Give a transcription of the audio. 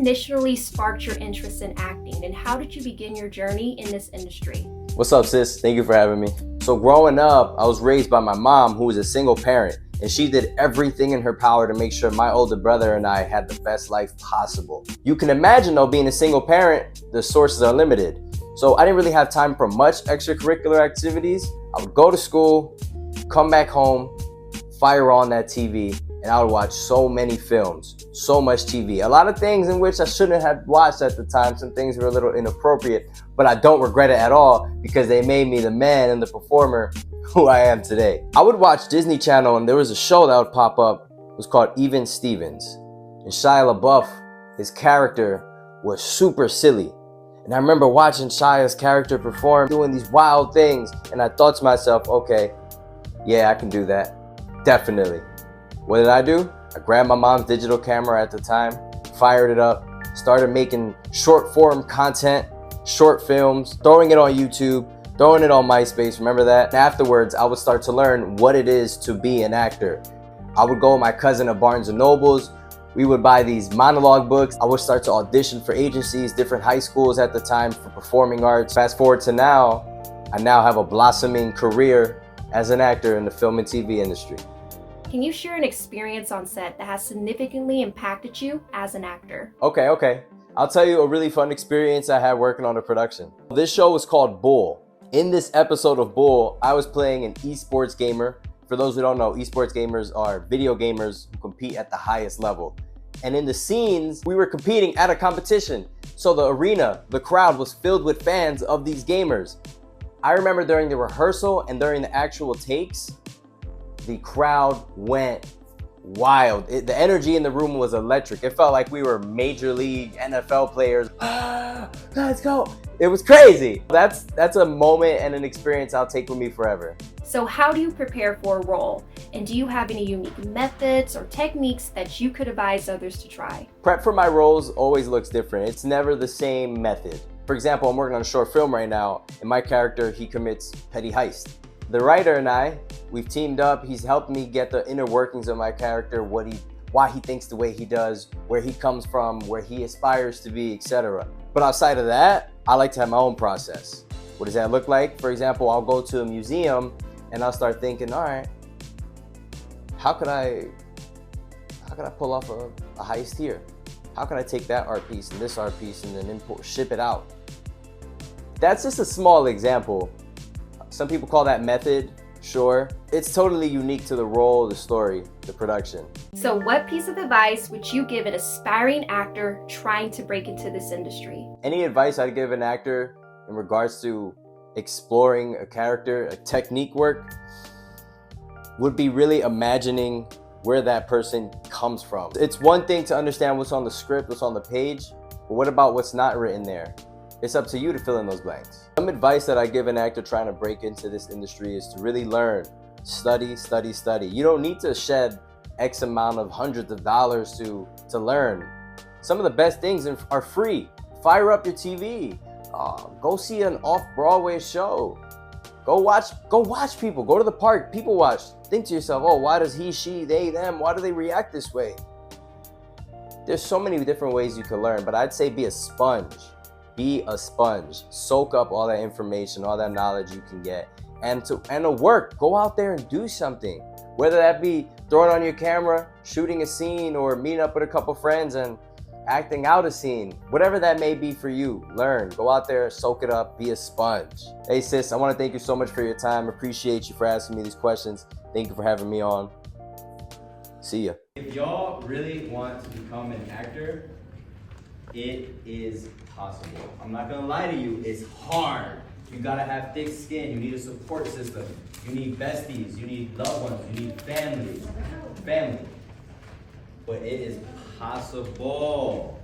initially sparked your interest in acting, and how did you begin your journey in this industry? What's up, sis? Thank you for having me. So growing up, I was raised by my mom, who was a single parent, and she did everything in her power to make sure my older brother and I had the best life possible. You can imagine, though, being a single parent, the sources are limited. So I didn't really have time for much extracurricular activities. I would go to school, come back home, fire on that TV, and I would watch so many films, so much TV. A lot of things in which I shouldn't have watched at the time. Some things were a little inappropriate, but I don't regret it at all because they made me the man and the performer who I am today. I would watch Disney Channel, and there was a show that would pop up. It was called Even Stevens. And Shia LaBeouf, his character was super silly. And I remember watching Shia's character perform, doing these wild things, and I thought to myself, okay, yeah, I can do that. Definitely. What did I do? I grabbed my mom's digital camera at the time, fired it up, started making short form content, short films, throwing it on YouTube, throwing it on MySpace, remember that? And afterwards, I would start to learn what it is to be an actor. I would go with my cousin to Barnes & Noble's. We would buy these monologue books. I would start to audition for agencies, different high schools at the time for performing arts. Fast forward to now, I now have a blossoming career as an actor in the film and TV industry. Can you share an experience on set that has significantly impacted you as an actor? Okay. I'll tell you a really fun experience I had working on a production. This show was called Bull. In this episode of Bull, I was playing an esports gamer. For those who don't know, esports gamers are video gamers who compete at the highest level. And in the scenes, we were competing at a competition. So the arena, the crowd was filled with fans of these gamers. I remember during the rehearsal and during the actual takes, the crowd went wild. The energy in the room was electric. It felt like we were major league NFL players. Let's go. It was crazy. That's a moment and an experience I'll take with me forever. So how do you prepare for a role? And do you have any unique methods or techniques that you could advise others to try? Prep for my roles always looks different. It's never the same method. For example, I'm working on a short film right now, and my character, he commits petty heist. The writer and I, we've teamed up. He's helped me get the inner workings of my character, why he thinks the way he does, where he comes from, where he aspires to be, etc. But outside of that, I like to have my own process. What does that look like? For example, I'll go to a museum and I'll start thinking, all right, how could I pull off a heist here? How can I take that art piece and this art piece and then ship it out? That's just a small example. Some people call that method, sure. It's totally unique to the role, the story, the production. So what piece of advice would you give an aspiring actor trying to break into this industry? Any advice I'd give an actor in regards to exploring a character, a technique work, would be really imagining where that person comes from. It's one thing to understand what's on the script, what's on the page, but what about what's not written there? It's up to you to fill in those blanks. Some advice that I give an actor trying to break into this industry is to really learn. Study. You don't need to shed X amount of hundreds of dollars to learn. Some of the best things are free. Fire up your TV. Go see an off-Broadway show. Go watch people. Go to the park, people watch. Think to yourself, oh, why does he, she, they, them, why do they react this way? There's so many different ways you can learn, but I'd say be a sponge. Be a sponge. Soak up all that information, all that knowledge you can get. And to work, go out there and do something. Whether that be throwing on your camera, shooting a scene, or meeting up with a couple friends and acting out a scene. Whatever that may be for you, learn. Go out there, soak it up, be a sponge. Hey sis, I want to thank you so much for your time. Appreciate you for asking me these questions. Thank you for having me on. See ya. If y'all really want to become an actor, it is possible. I'm not gonna lie to you, it's hard. You gotta have thick skin, you need a support system, you need besties, you need loved ones, you need family. But it is possible.